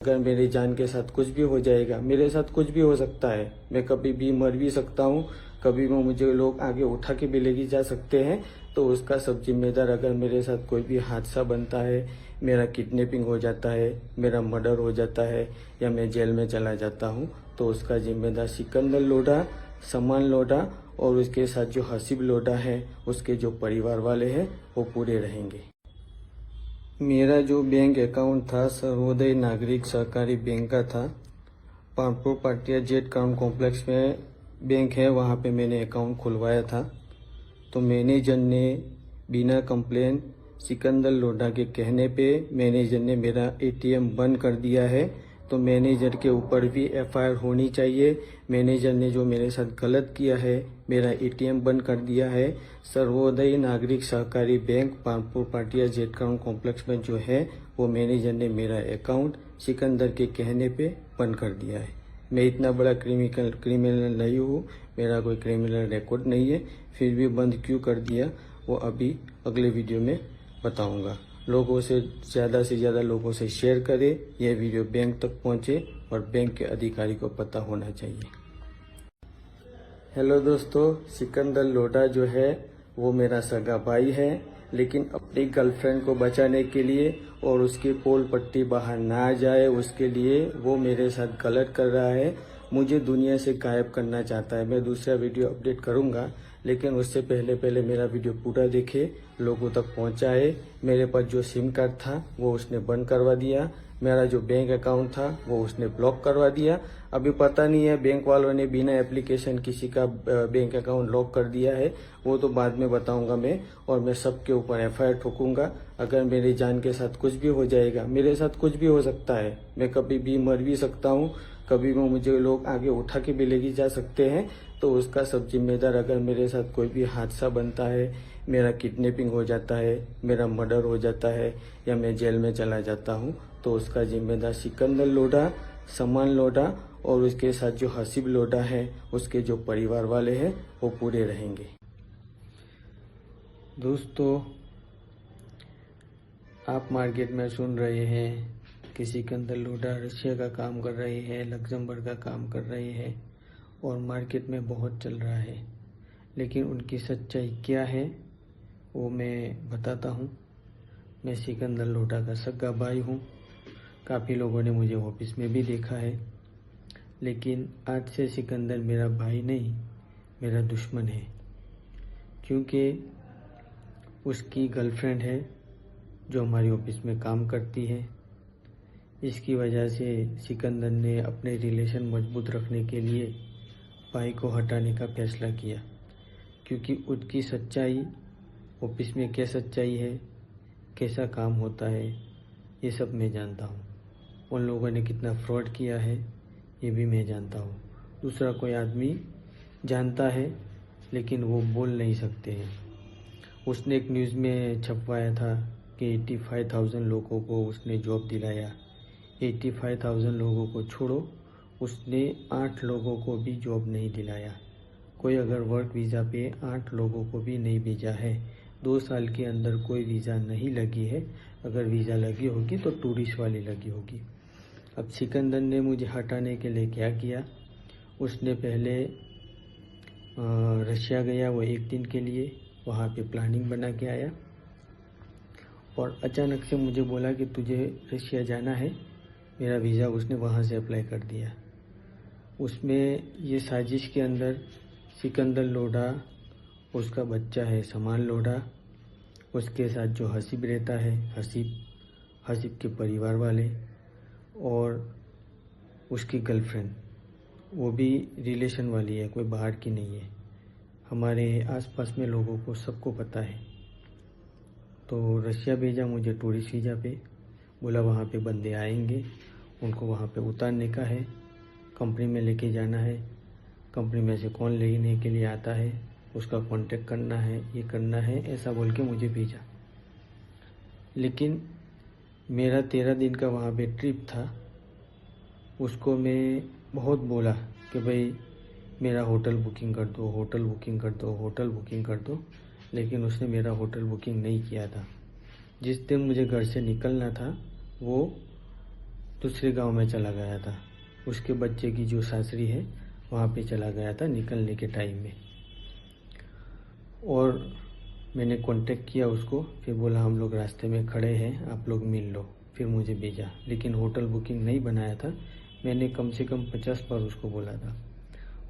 अगर मेरी जान के साथ कुछ भी हो जाएगा, मेरे साथ कुछ भी हो सकता है, मैं कभी भी मर भी सकता हूँ, कभी भी मुझे लोग आगे उठा के भी लेके जा सकते हैं। तो उसका सब जिम्मेदार अगर मेरे साथ कोई भी हादसा बनता है, मेरा किडनैपिंग हो जाता है, मेरा मर्डर हो जाता है या मैं जेल में चला जाता हूँ, तो उसका जिम्मेदार सिकंदर लोढ़ा, समान लोढ़ा और उसके साथ जो हसीब लोढ़ा है, उसके जो परिवार वाले हैं, वो पूरे रहेंगे। मेरा जो बैंक अकाउंट था सर्वोदय नागरिक सहकारी बैंक का था। पानपुर पाटिया जेट टाउन कॉम्प्लेक्स में बैंक है, वहाँ पे मैंने अकाउंट खुलवाया था। तो मैनेजर ने बिना कंप्लेन सिकंदर लोढ़ा के कहने पे मैनेजर ने मेरा एटीएम बंद कर दिया है। तो मैनेजर के ऊपर भी एफआईआर होनी चाहिए। मैनेजर ने जो मेरे साथ गलत किया है, मेरा एटीएम बंद कर दिया है। सर्वोदय नागरिक सहकारी बैंक पानपुर पाटिया जेट टाउन कॉम्प्लेक्स में जो है, वो मैनेजर ने मेरा अकाउंट सिकंदर के कहने पे बंद कर दिया है। मैं इतना बड़ा क्रिमिनल नहीं हूँ, मेरा कोई क्रिमिनल रिकॉर्ड नहीं है, फिर भी बंद क्यों कर दिया वो अभी अगले वीडियो में बताऊंगा। लोगों से ज़्यादा लोगों से शेयर करें, यह वीडियो बैंक तक पहुंचे और बैंक के अधिकारी को पता होना चाहिए। हेलो दोस्तों, सिकंदर लोढ़ा जो है वो मेरा सगा भाई है, लेकिन अपनी गर्लफ्रेंड को बचाने के लिए और उसकी पोल पट्टी बाहर ना आ जाए उसके लिए वो मेरे साथ गलत कर रहा है। मुझे दुनिया से गायब करना चाहता है। मैं दूसरा वीडियो अपडेट करूंगा, लेकिन उससे पहले मेरा वीडियो पूरा देखे, लोगों तक पहुंचाए। मेरे पास जो सिम कार्ड था वो उसने बंद करवा दिया, मेरा जो बैंक अकाउंट था वो उसने ब्लॉक करवा दिया। अभी पता नहीं है बैंक वालों ने बिना एप्लीकेशन किसी का बैंक अकाउंट लॉक कर दिया है, वो तो बाद में बताऊंगा मैं। और मैं सबके ऊपर एफआईआर ठोकूंगा। अगर मेरी जान के साथ कुछ भी हो जाएगा, मेरे साथ कुछ भी हो सकता है, मैं कभी भी मर भी सकता हूँ, कभी भी मुझे लोग आगे उठा के भी लेके जा सकते हैं। तो उसका सब जिम्मेदार अगर मेरे साथ कोई भी हादसा बनता है, मेरा किडनैपिंग हो जाता है, मेरा मर्डर हो जाता है या मैं जेल में चला जाता हूँ, तो उसका जिम्मेदार सिकंदर लोढ़ा, समान लोढ़ा और उसके साथ जो हसीब लोढ़ा है, उसके जो परिवार वाले हैं, वो पूरे रहेंगे। दोस्तों, आप मार्केट में सुन रहे हैं कि सिकंदर लोढ़ा रशिया का काम कर रहे हैं, लग्जमबर्ग का काम कर रहे हैं और मार्केट में बहुत चल रहा है। लेकिन उनकी सच्चाई क्या है वो मैं बताता हूँ। मैं सिकंदर लोढ़ा का सगा भाई हूँ। काफ़ी लोगों ने मुझे ऑफिस में भी देखा है, लेकिन आज से सिकंदर मेरा भाई नहीं, मेरा दुश्मन है। क्योंकि उसकी गर्लफ्रेंड है जो हमारी ऑफिस में काम करती है। इसकी वजह से सिकंदर ने अपने रिलेशन मजबूत रखने के लिए भाई को हटाने का फैसला किया। क्योंकि उसकी सच्चाई, ऑफिस में क्या सच्चाई है, कैसा काम होता है, ये सब मैं जानता हूँ। उन लोगों ने कितना फ्रॉड किया है ये भी मैं जानता हूँ। दूसरा कोई आदमी जानता है लेकिन वो बोल नहीं सकते हैं। उसने एक न्यूज़ में छपवाया था कि 85,000 लोगों को उसने जॉब दिलाया। 85,000 लोगों को छोड़ो, उसने 8 लोगों को भी जॉब नहीं दिलाया। कोई अगर वर्क वीज़ा पे 8 लोगों को भी नहीं भेजा है। 2 साल के अंदर कोई वीज़ा नहीं लगी है। अगर वीज़ा लगी होगी तो टूरिस्ट वाली लगी होगी। अब सिकंदर ने मुझे हटाने के लिए क्या किया, उसने पहले रशिया गया, वो 1 दिन के लिए वहाँ पे प्लानिंग बना के आया और अचानक से मुझे बोला कि तुझे रशिया जाना है। मेरा वीज़ा उसने वहाँ से अप्लाई कर दिया। उसमें ये साजिश के अंदर सिकंदर लोढ़ा, उसका बच्चा है समान लोढ़ा, उसके साथ जो हसीब रहता है हसीब के परिवार वाले और उसकी गर्लफ्रेंड, वो भी रिलेशन वाली है, कोई बाहर की नहीं है। हमारे आसपास में लोगों को सबको पता है। तो रशिया भेजा मुझे टूरिस्ट वीज़ा पे, बोला वहाँ पे बंदे आएंगे, उनको वहाँ पे उतारने का है, कंपनी में लेके जाना है, कंपनी में से कौन लेने के लिए आता है उसका कांटेक्ट करना है, ये करना है, ऐसा बोल के मुझे भेजा। लेकिन मेरा 13 दिन का वहाँ पे ट्रिप था। उसको मैं बहुत बोला कि भाई मेरा होटल बुकिंग कर दो, होटल बुकिंग कर दो, होटल बुकिंग कर दो, लेकिन उसने मेरा होटल बुकिंग नहीं किया था। जिस दिन मुझे घर से निकलना था वो दूसरे गांव में चला गया था। उसके बच्चे की जो सासरी है वहाँ पे चला गया था निकलने के टाइम में। और मैंने कांटेक्ट किया उसको, फिर बोला हम लोग रास्ते में खड़े हैं, आप लोग मिल लो। फिर मुझे भेजा, लेकिन होटल बुकिंग नहीं बनाया था। मैंने कम से कम 50 बार उसको बोला था।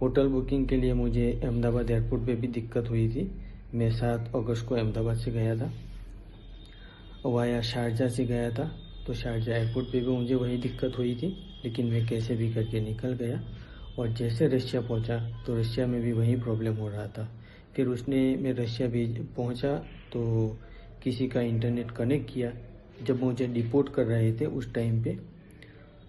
होटल बुकिंग के लिए मुझे अहमदाबाद एयरपोर्ट पे भी दिक्कत हुई थी। मैं 7 अगस्त को अहमदाबाद से गया था, वाया शारजा से गया था, तो शारजा एयरपोर्ट पे भी मुझे वही दिक्कत हुई थी। लेकिन मैं कैसे भी करके निकल गया। और जैसे रशिया पहुंचा तो रशिया में भी वही प्रॉब्लम हो रहा था। फिर उसने, मैं रशिया भी पहुंचा तो किसी का इंटरनेट कनेक्ट किया। जब मुझे डिपोर्ट कर रहे थे उस टाइम पे,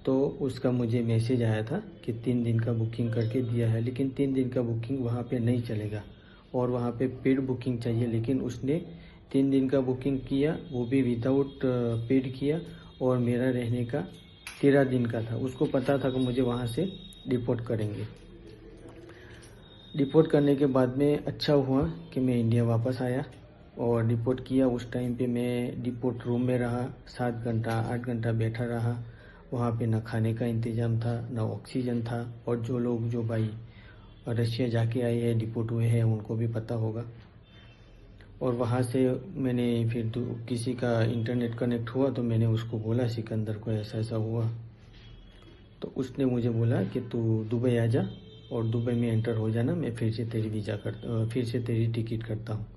तो उसका मुझे मैसेज आया था कि 3 दिन का बुकिंग करके दिया है, लेकिन 3 दिन का बुकिंग वहाँ पे नहीं चलेगा और वहाँ पे पेड बुकिंग चाहिए। लेकिन उसने 3 दिन का बुकिंग किया, वो भी विदाउट पेड किया, और मेरा रहने का 13 दिन का था। उसको पता था कि मुझे वहाँ से डिपोर्ट करेंगे। डिपोर्ट करने के बाद में अच्छा हुआ कि मैं इंडिया वापस आया और डिपोर्ट किया। उस टाइम पे मैं डिपोर्ट रूम में रहा, 7 घंटा 8 घंटा बैठा रहा। वहाँ पे ना खाने का इंतज़ाम था, ना ऑक्सीजन था। और जो लोग, जो भाई रशिया जाके आए हैं, डिपोर्ट हुए हैं, उनको भी पता होगा। और वहाँ से मैंने फिर किसी का इंटरनेट कनेक्ट हुआ तो मैंने उसको बोला, सिकंदर को ऐसा ऐसा हुआ। तो उसने मुझे बोला कि तू दुबई आ जा और दुबई में एंटर हो जाना, मैं फिर से तेरी टिकट करता हूँ।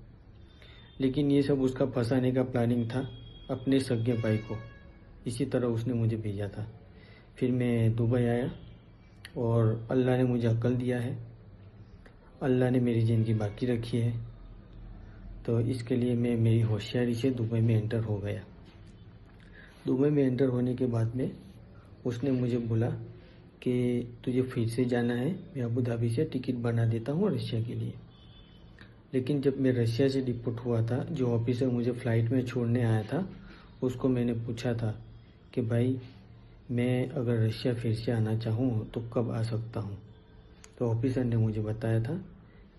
लेकिन ये सब उसका फंसाने का प्लानिंग था अपने सगे भाई को। इसी तरह उसने मुझे भेजा था। फिर मैं दुबई आया और अल्लाह ने मुझे अक्ल दिया है, अल्लाह ने मेरी ज़िंदगी बाकी रखी है। तो इसके लिए मैं मेरी होशियारी से दुबई में एंटर हो गया। दुबई में एंटर होने के बाद में उसने मुझे बोला कि तुझे फिर से जाना है, मैं अबू धाबी से टिकट बना देता हूँ रशिया के लिए। लेकिन जब मैं रशिया से डिपोर्ट हुआ था, जो ऑफिसर मुझे फ़्लाइट में छोड़ने आया था, उसको मैंने पूछा था कि भाई मैं अगर रशिया फिर से आना चाहूँ तो कब आ सकता हूँ। तो ऑफिसर ने मुझे बताया था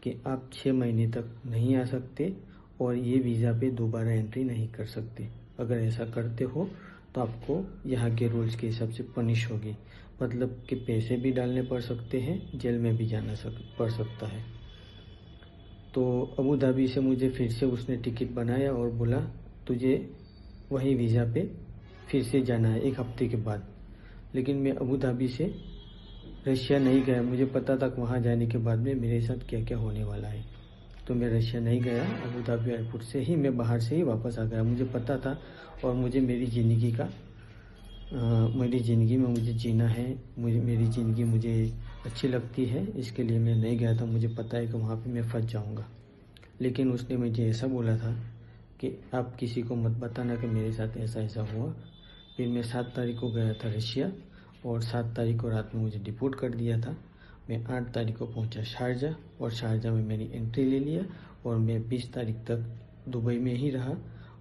कि आप 6 महीने तक नहीं आ सकते और ये वीज़ा पे दोबारा एंट्री नहीं कर सकते। अगर ऐसा करते हो तो आपको यहाँ के रूल्स के हिसाब से पनिश होगी, मतलब कि पैसे भी डालने पड़ सकते हैं, जेल में भी पड़ सकता है। तो अबू धाबी से मुझे फिर से उसने टिकट बनाया और बोला तुझे वही वीज़ा पे फिर से जाना है 1 हफ्ते के बाद। लेकिन मैं अबू धाबी से रशिया नहीं गया। मुझे पता था कि वहाँ जाने के बाद में मेरे साथ क्या क्या होने वाला है। तो मैं रशिया नहीं गया, अबू धाबी एयरपोर्ट से ही मैं बाहर से ही वापस आ गया। मुझे पता था और मुझे मेरी ज़िंदगी में मुझे जीना है, मेरी ज़िंदगी मुझे अच्छी लगती है, इसके लिए मैं नहीं गया था। मुझे पता है कि वहाँ पे मैं फंस जाऊँगा। लेकिन उसने मुझे ऐसा बोला था कि आप किसी को मत बताना कि मेरे साथ ऐसा ऐसा हुआ। फिर मैं 7 तारीख को गया था रशिया और 7 तारीख को रात में मुझे डिपोर्ट कर दिया था। मैं 8 तारीख को पहुंचा शारजा और शारजा में मैंने एंट्री ले लिया और मैं 20 तारीख तक दुबई में ही रहा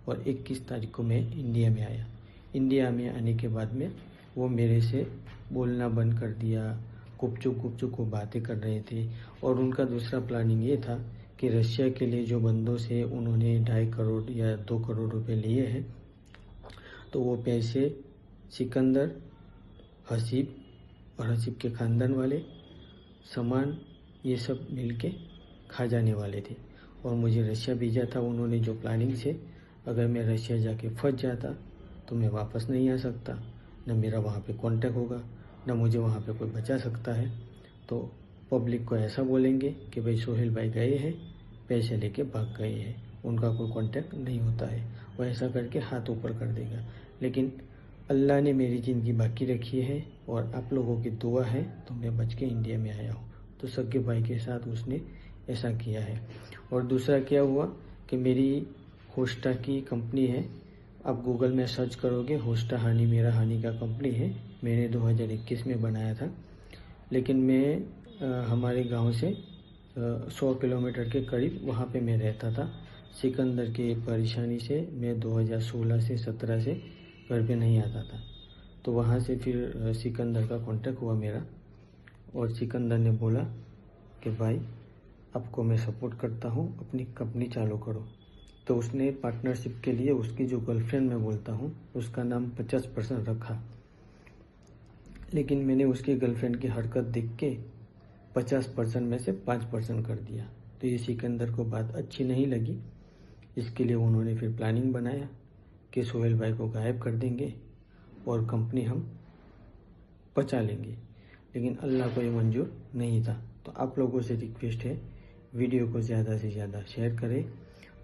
और 21 तारीख को मैं इंडिया में आया। इंडिया में आने के बाद में वो मेरे से बोलना बंद कर दिया, गुपचुप को बातें कर रहे थे। और उनका दूसरा प्लानिंग ये था कि रशिया के लिए जो बंदों से उन्होंने 2.5 करोड़ या 2 करोड़ रुपए लिए हैं, तो वो पैसे सिकंदर, हसीब और हसीब के ख़ानदान वाले, सामान, ये सब मिलके खा जाने वाले थे। और मुझे रशिया भेजा था उन्होंने जो प्लानिंग से, अगर मैं रशिया जाके फंस जाता तो मैं वापस नहीं आ सकता, न मेरा वहाँ पे कांटेक्ट होगा, न मुझे वहाँ पे कोई बचा सकता है। तो पब्लिक को ऐसा बोलेंगे कि भाई सोहेल भाई गए हैं, पैसे लेके भाग गए हैं, उनका कोई कांटेक्ट नहीं होता है। वो ऐसा करके हाथ ऊपर कर देगा। लेकिन अल्लाह ने मेरी ज़िंदगी बाकी रखी है और आप लोगों की दुआ है तो मैं बच के इंडिया में आया हूँ। तो सगे भाई के साथ उसने ऐसा किया है। और दूसरा क्या हुआ कि मेरी होस्टा की कंपनी है, आप गूगल में सर्च करोगे, होस्टा हानी मेरा हानी का कंपनी है, मैंने 2021 में बनाया था। लेकिन मैं हमारे गांव से 100 किलोमीटर के करीब वहाँ पे मैं रहता था। सिकंदर की परेशानी से मैं 2016 से 17 से घर पे नहीं आता था। तो वहाँ से फिर सिकंदर का कांटेक्ट हुआ मेरा और सिकंदर ने बोला कि भाई आपको मैं सपोर्ट करता हूँ, अपनी कंपनी चालू करो। तो उसने पार्टनरशिप के लिए उसकी जो गर्लफ्रेंड मैं बोलता हूँ उसका नाम 50% रखा। लेकिन मैंने उसके गर्लफ्रेंड की हरकत देख के 50% में से 5% कर दिया। तो ये सिकंदर को बात अच्छी नहीं लगी। इसके लिए उन्होंने फिर प्लानिंग बनाया कि सोहेल भाई को गायब कर देंगे और कंपनी हम बचा लेंगे। लेकिन अल्लाह को ये मंजूर नहीं था। तो आप लोगों से रिक्वेस्ट है, वीडियो को ज़्यादा से ज़्यादा शेयर करें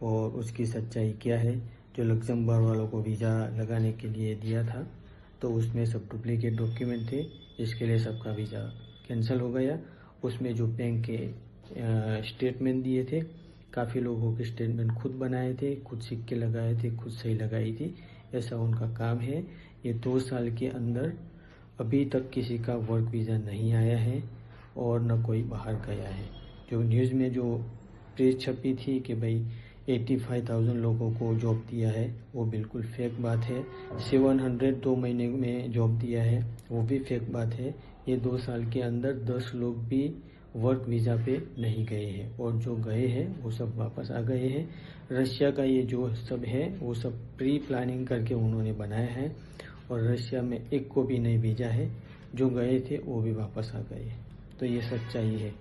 और उसकी सच्चाई क्या है। जो लग्जमबर्ग वालों को वीज़ा लगाने के लिए दिया था तो उसमें सब डुप्लीकेट डॉक्यूमेंट थे, इसके लिए सबका वीज़ा कैंसिल हो गया। उसमें जो बैंक के स्टेटमेंट दिए थे, काफ़ी लोगों के स्टेटमेंट खुद बनाए थे, खुद सिक्के लगाए थे, खुद सही लगाई थी। ऐसा उनका काम है। ये 2 साल के अंदर अभी तक किसी का वर्क वीज़ा नहीं आया है और न कोई बाहर गया है। जो न्यूज़ में जो प्रेस छपी थी कि भाई 85,000 लोगों को जॉब दिया है, वो बिल्कुल फेक बात है। 700 2 महीने में जॉब दिया है, वो भी फेक बात है। ये 2 साल के अंदर 10 लोग भी वर्क वीज़ा पे नहीं गए हैं और जो गए हैं वो सब वापस आ गए हैं। रशिया का ये जो सब है वो सब प्री प्लानिंग करके उन्होंने बनाया है और रशिया में एक को भी नहीं भेजा है। जो गए थे वो भी वापस आ गए। तो ये सच्चाई है।